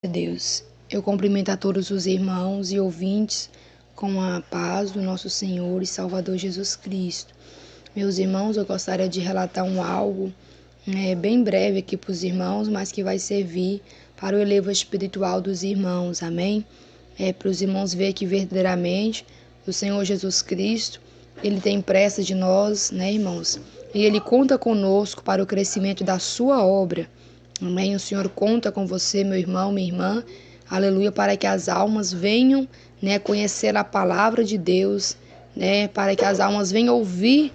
Deus, eu cumprimento a todos os irmãos e ouvintes com a paz do nosso Senhor e Salvador Jesus Cristo. Meus irmãos, eu gostaria de relatar algo bem breve aqui para os irmãos, mas que vai servir para o elevo espiritual dos irmãos, amém? Para os irmãos verem que verdadeiramente o Senhor Jesus Cristo, Ele tem pressa de nós, né, irmãos? E Ele conta conosco para o crescimento da sua obra. Amém? O Senhor conta com você, meu irmão, minha irmã, aleluia, para que as almas venham, né, conhecer a palavra de Deus, né, para que as almas venham ouvir,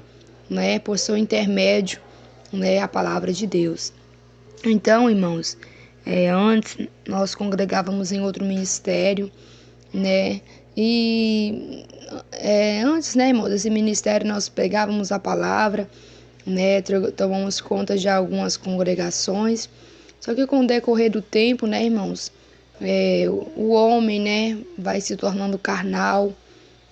né, por seu intermédio, né, a palavra de Deus. Então, irmãos, antes nós congregávamos em outro ministério, né, e antes, né, irmãos, desse ministério nós pegávamos a palavra, né, tomamos conta de algumas congregações. Só que com o decorrer do tempo, né, irmãos, o homem, né, vai se tornando carnal,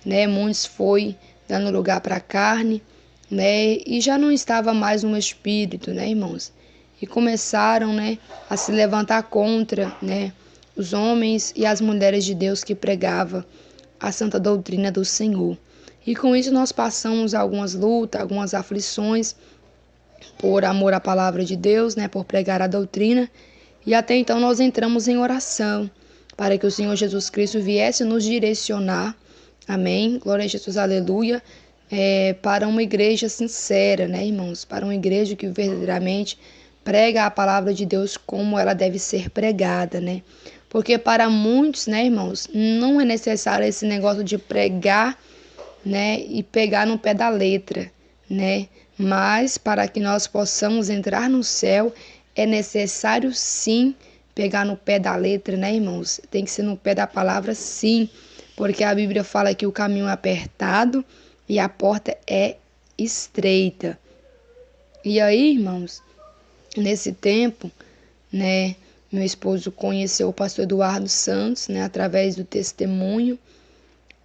né, muitos foi dando lugar para a carne, né, e já não estava mais no espírito, né, irmãos, e começaram, né, a se levantar contra, né, os homens e as mulheres de Deus que pregava a santa doutrina do Senhor. E com isso nós passamos algumas lutas, algumas aflições, por amor à palavra de Deus, né, por pregar a doutrina. E até então nós entramos em oração para que o Senhor Jesus Cristo viesse nos direcionar, amém, glória a Jesus, aleluia, para uma igreja sincera, né, irmãos, para uma igreja que verdadeiramente prega a palavra de Deus como ela deve ser pregada, né, porque para muitos, né, irmãos, não é necessário esse negócio de pregar, né, e pegar no pé da letra, né, mas para que nós possamos entrar no céu, é necessário sim pegar no pé da letra, né, irmãos? Tem que ser no pé da palavra, sim, porque a Bíblia fala que o caminho é apertado e a porta é estreita. E aí, irmãos, nesse tempo, né, meu esposo conheceu o pastor Eduardo Santos, né, através do testemunho,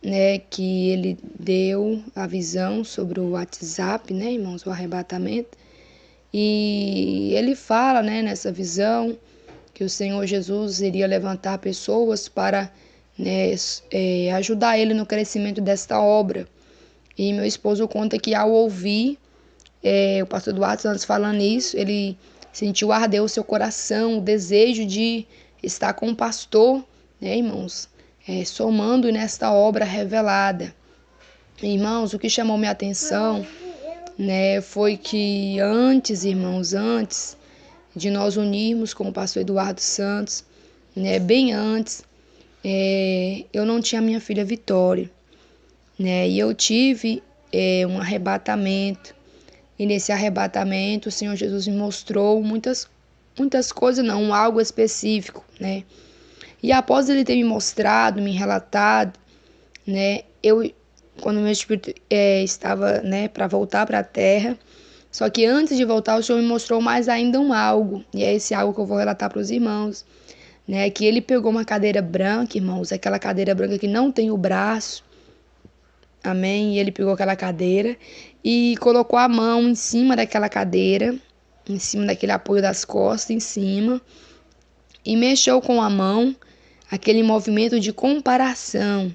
né, que ele deu a visão sobre o WhatsApp, né, irmãos, o arrebatamento. E ele fala, né, nessa visão que o Senhor Jesus iria levantar pessoas para, né, ajudar ele no crescimento desta obra. E meu esposo conta que ao ouvir o pastor Eduardo Santos falando isso, ele sentiu arder o seu coração, o desejo de estar com o pastor, né, irmãos, somando nesta obra revelada. Irmãos, o que chamou minha atenção, né, foi que antes de nós unirmos com o pastor Eduardo Santos, né, bem antes, eu não tinha minha filha Vitória, né, e eu tive um arrebatamento, e nesse arrebatamento o Senhor Jesus me mostrou muitas coisas, não, algo específico, né, e após ele ter me mostrado, me relatado, né, quando meu espírito estava, né, para voltar para a terra, só que antes de voltar o Senhor me mostrou mais ainda algo, e é esse algo que eu vou relatar para os irmãos, né, que ele pegou uma cadeira branca, irmãos, aquela cadeira branca que não tem o braço, amém, e ele pegou aquela cadeira e colocou a mão em cima daquela cadeira, em cima daquele apoio das costas, em cima, e mexeu com a mão, aquele movimento de comparação,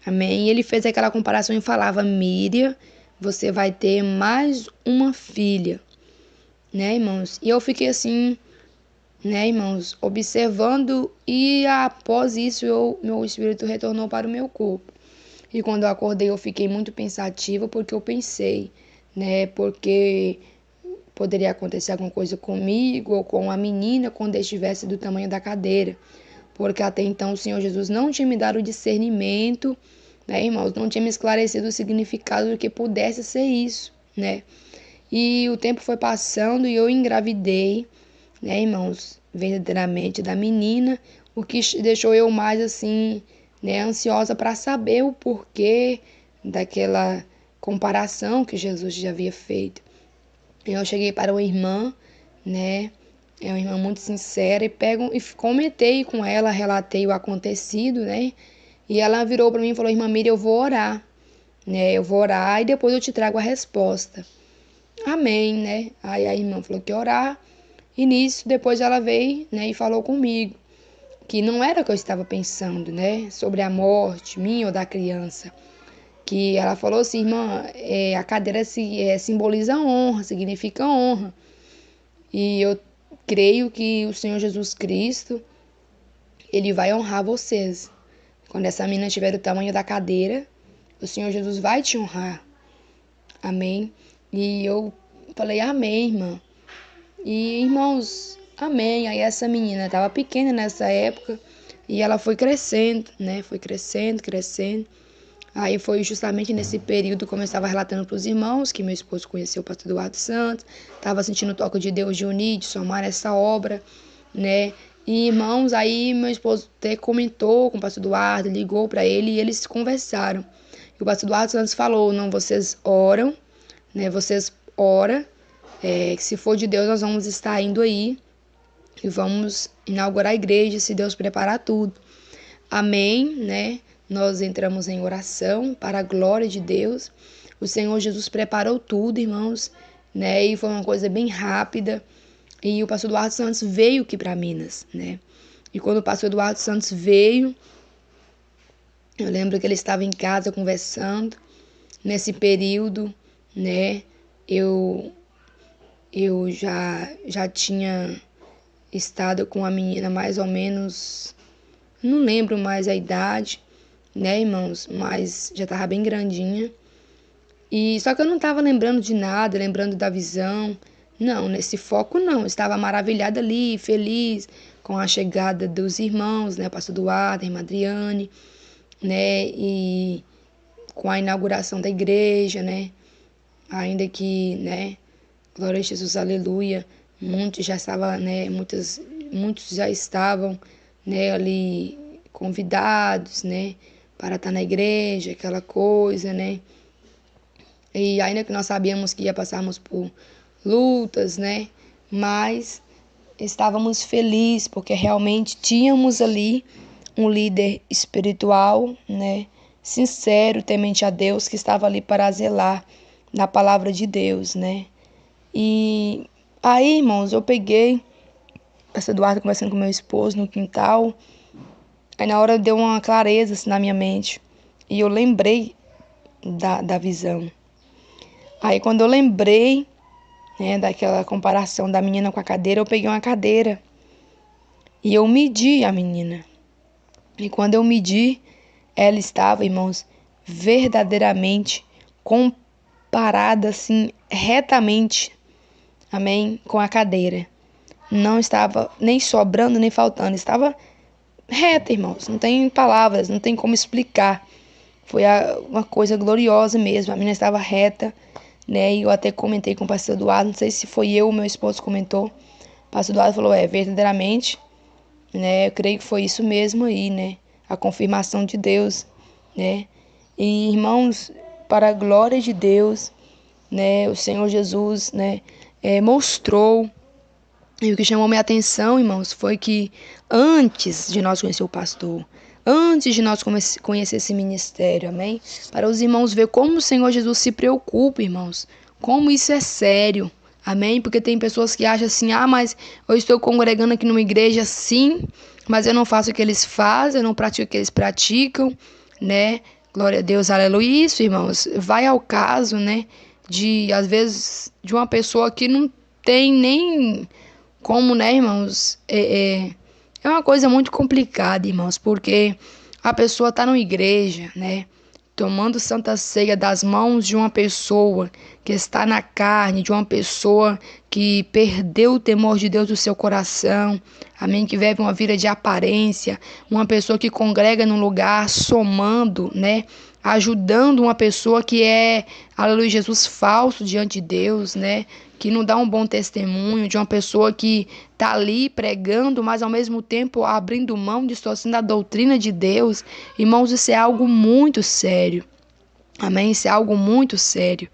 amém, e ele fez aquela comparação e falava: Miriam, você vai ter mais uma filha, né, irmãos? E eu fiquei assim, né, irmãos, observando, e após isso meu espírito retornou para o meu corpo. E quando eu acordei eu fiquei muito pensativa, porque eu pensei, né, porque poderia acontecer alguma coisa comigo ou com a menina quando estivesse do tamanho da cadeira. Porque até então o Senhor Jesus não tinha me dado o discernimento, né, irmãos, não tinha me esclarecido o significado do que pudesse ser isso, né. E o tempo foi passando e eu engravidei, né, irmãos, verdadeiramente da menina, o que deixou eu mais assim, né, ansiosa para saber o porquê daquela comparação que Jesus já havia feito. Eu cheguei para uma irmã, né, é uma irmã muito sincera, e comentei com ela, relatei o acontecido, né, e ela virou para mim e falou: Irmã Miriam, eu vou orar, né, eu vou orar e depois eu te trago a resposta. Amém, né? Aí a irmã falou que ia orar, e nisso depois ela veio, né, e falou comigo. que não era o que eu estava pensando, né? Sobre a morte minha ou da criança. Que ela falou assim, irmã, a cadeira simboliza honra, significa honra. E eu creio que o Senhor Jesus Cristo, Ele vai honrar vocês. Quando essa menina tiver o tamanho da cadeira, o Senhor Jesus vai te honrar. Amém? E eu falei, amém, irmã. E, irmãos, amém. Aí essa menina estava pequena nessa época e ela foi crescendo, né? Foi crescendo, crescendo. Aí foi justamente nesse período, como eu estava relatando para os irmãos, que meu esposo conheceu o pastor Eduardo Santos, estava sentindo o toque de Deus de unir, de somar essa obra, né? E, irmãos, aí meu esposo até comentou com o pastor Eduardo, ligou para ele e eles conversaram. E o pastor Eduardo Santos falou, não, vocês oram, né? Vocês oram, que se for de Deus nós vamos estar indo aí e vamos inaugurar a igreja, se Deus preparar tudo. Amém, né? Nós entramos em oração para a glória de Deus. O Senhor Jesus preparou tudo, irmãos, né? E foi uma coisa bem rápida. E o pastor Eduardo Santos veio aqui para Minas, né? E quando o pastor Eduardo Santos veio, eu lembro que ele estava em casa conversando. Nesse período, né? Eu já tinha estado com a menina mais ou menos, não lembro mais a idade, né, irmãos? Mas já estava bem grandinha. E só que eu não estava lembrando de nada, lembrando da visão. Não, nesse foco não. Eu estava maravilhada ali, feliz com a chegada dos irmãos, né? O pastor Eduardo, a irmã Adriane, né? E com a inauguração da igreja, né? Ainda que, né? Glória a Jesus, aleluia. Muitos já estavam, né? Muitos já estavam, né? Ali convidados, né? Para estar na igreja, aquela coisa, né? E ainda que nós sabíamos que ia passarmos por lutas, né? Mas estávamos felizes porque realmente tínhamos ali um líder espiritual, né? Sincero, temente a Deus, que estava ali para zelar na palavra de Deus, né? E aí, irmãos, eu peguei o pastor Eduardo conversando com meu esposo no quintal. Aí na hora deu uma clareza assim, na minha mente. E eu lembrei da visão. Aí quando eu lembrei, né, daquela comparação da menina com a cadeira, eu peguei uma cadeira. E eu medi a menina. E quando eu medi, ela estava, irmãos, verdadeiramente comparada assim, retamente, amém, com a cadeira. Não estava nem sobrando, nem faltando. Estava reta, irmãos. Não tem palavras, não tem como explicar. Foi uma coisa gloriosa mesmo. A menina estava reta, né? E eu até comentei com o pastor Eduardo. Não sei se foi eu ou meu esposo comentou. O pastor Eduardo falou, verdadeiramente, né? Eu creio que foi isso mesmo aí, né? A confirmação de Deus, né? E, irmãos, para a glória de Deus, né? O Senhor Jesus, né? Mostrou. E o que chamou minha atenção, irmãos, foi que antes de nós conhecer o pastor, antes de nós conhecer esse ministério, amém? Para os irmãos ver como o Senhor Jesus se preocupa, irmãos, como isso é sério, amém? Porque tem pessoas que acham assim, mas eu estou congregando aqui numa igreja, sim, mas eu não faço o que eles fazem, eu não pratico o que eles praticam, né? Glória a Deus, aleluia. Isso, irmãos, vai ao caso, né? Às vezes, de uma pessoa que não tem nem como, né, irmãos? É uma coisa muito complicada, irmãos, porque a pessoa está numa igreja, né, tomando santa ceia das mãos de uma pessoa que está na carne, de uma pessoa que perdeu o temor de Deus do seu coração, amém, que vive uma vida de aparência, uma pessoa que congrega num lugar somando, né, ajudando uma pessoa que aleluia, Jesus falso diante de Deus, né, que não dá um bom testemunho, de uma pessoa que está ali pregando, mas ao mesmo tempo abrindo mão, distorcendo a doutrina de Deus. Irmãos, isso é algo muito sério. Amém? Isso é algo muito sério,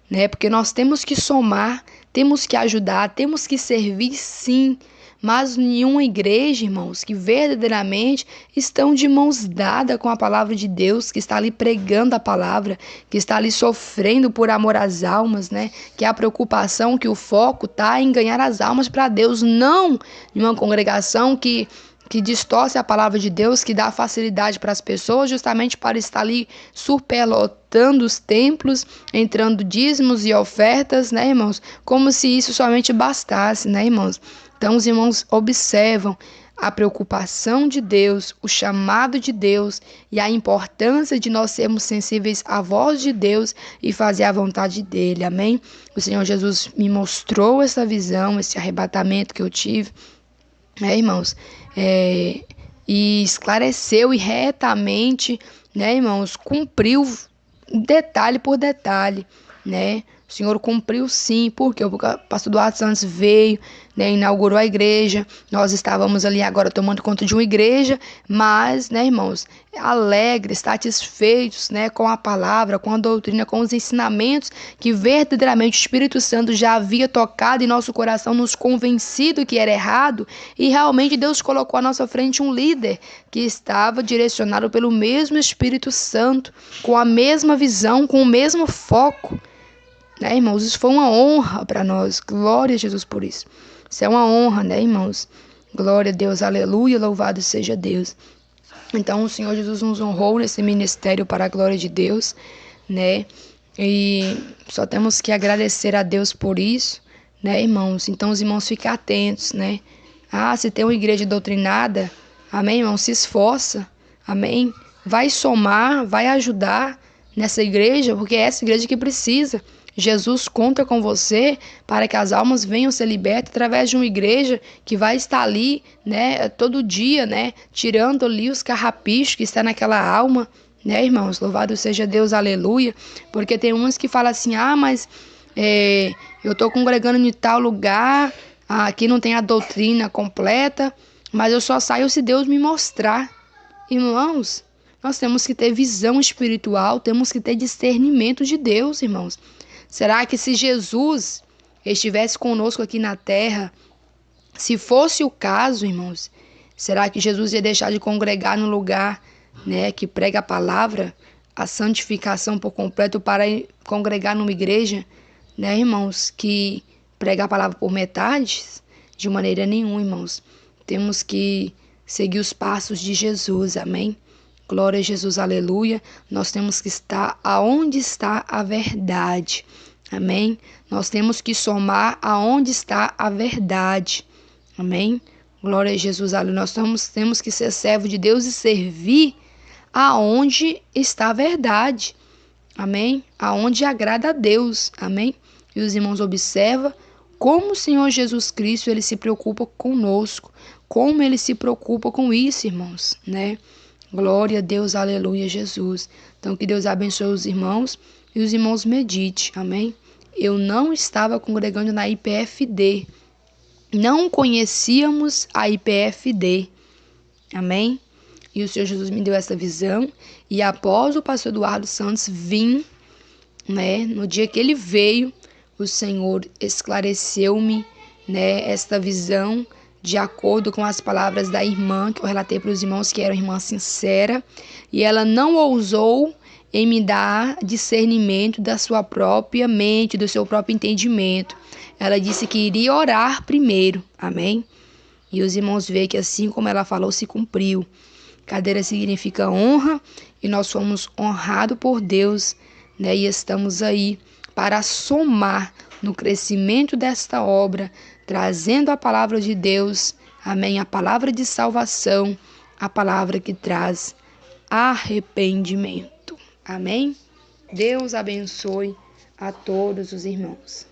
né? Porque nós temos que somar, temos que ajudar, temos que servir, sim. Mas nenhuma igreja, irmãos, que verdadeiramente estão de mãos dadas com a palavra de Deus, que está ali pregando a palavra, que está ali sofrendo por amor às almas, né? Que a preocupação, que o foco está em ganhar as almas para Deus, não de uma congregação que que distorce a palavra de Deus, que dá facilidade para as pessoas justamente para estar ali superlotando os templos, entrando dízimos e ofertas, né, irmãos? Como se isso somente bastasse, né, irmãos? Então os irmãos observam a preocupação de Deus, o chamado de Deus e a importância de nós sermos sensíveis à voz de Deus e fazer a vontade dele, amém? O Senhor Jesus me mostrou essa visão, esse arrebatamento que eu tive, né, irmãos? E esclareceu e retamente, né, irmãos, cumpriu detalhe por detalhe, né? O Senhor cumpriu sim, porque o pastor Eduardo Santos veio, né, inaugurou a igreja. Nós estávamos ali agora tomando conta de uma igreja, mas, né, irmãos, alegres, satisfeitos, né, com a palavra, com a doutrina, com os ensinamentos que verdadeiramente o Espírito Santo já havia tocado em nosso coração, nos convencido que era errado, e realmente Deus colocou à nossa frente um líder que estava direcionado pelo mesmo Espírito Santo, com a mesma visão, com o mesmo foco. Né, irmãos, isso foi uma honra para nós. Glória a Jesus por isso. Isso é uma honra, né, irmãos? Glória a Deus, aleluia, louvado seja Deus. Então, o Senhor Jesus nos honrou nesse ministério para a glória de Deus, né? E só temos que agradecer a Deus por isso, né, irmãos? Então, os irmãos fiquem atentos, né? Se tem uma igreja doutrinada, amém, irmão? Se esforça, amém? Vai somar, vai ajudar nessa igreja, porque é essa igreja que precisa. Jesus conta com você para que as almas venham ser libertas através de uma igreja que vai estar ali, né, todo dia, né, tirando ali os carrapichos que está naquela alma, né, irmãos? Louvado seja Deus, aleluia. Porque tem uns que falam assim, mas eu estou congregando em tal lugar, aqui não tem a doutrina completa, mas eu só saio se Deus me mostrar. Irmãos, nós temos que ter visão espiritual, temos que ter discernimento de Deus, irmãos. Será que se Jesus estivesse conosco aqui na terra, se fosse o caso, irmãos, será que Jesus ia deixar de congregar no lugar, né, que prega a palavra, a santificação por completo, para congregar numa igreja, né, irmãos, que prega a palavra por metades? De maneira nenhuma, irmãos. Temos que seguir os passos de Jesus, amém? Glória a Jesus, aleluia. Nós temos que estar aonde está a verdade. Amém? Nós temos que somar aonde está a verdade. Amém? Glória a Jesus, aleluia. Nós temos que ser servo de Deus e servir aonde está a verdade. Amém? Aonde agrada a Deus. Amém? E os irmãos observam como o Senhor Jesus Cristo, ele se preocupa conosco. Como ele se preocupa com isso, irmãos, né? Glória a Deus, aleluia, Jesus. Então, que Deus abençoe os irmãos e os irmãos meditem, amém? Eu não estava congregando na IPFD. Não conhecíamos a IPFD, amém? E o Senhor Jesus me deu essa visão. E após o pastor Eduardo Santos vir, né, no dia que ele veio, o Senhor esclareceu-me, né, esta visão, de acordo com as palavras da irmã, que eu relatei para os irmãos, que era uma irmã sincera, e ela não ousou em me dar discernimento da sua própria mente, do seu próprio entendimento. Ela disse que iria orar primeiro, amém? E os irmãos veem que assim como ela falou, se cumpriu. Cadeira significa honra, e nós fomos honrados por Deus, né? E estamos aí para somar no crescimento desta obra, trazendo a palavra de Deus, amém? A palavra de salvação, a palavra que traz arrependimento, amém? Deus abençoe a todos os irmãos.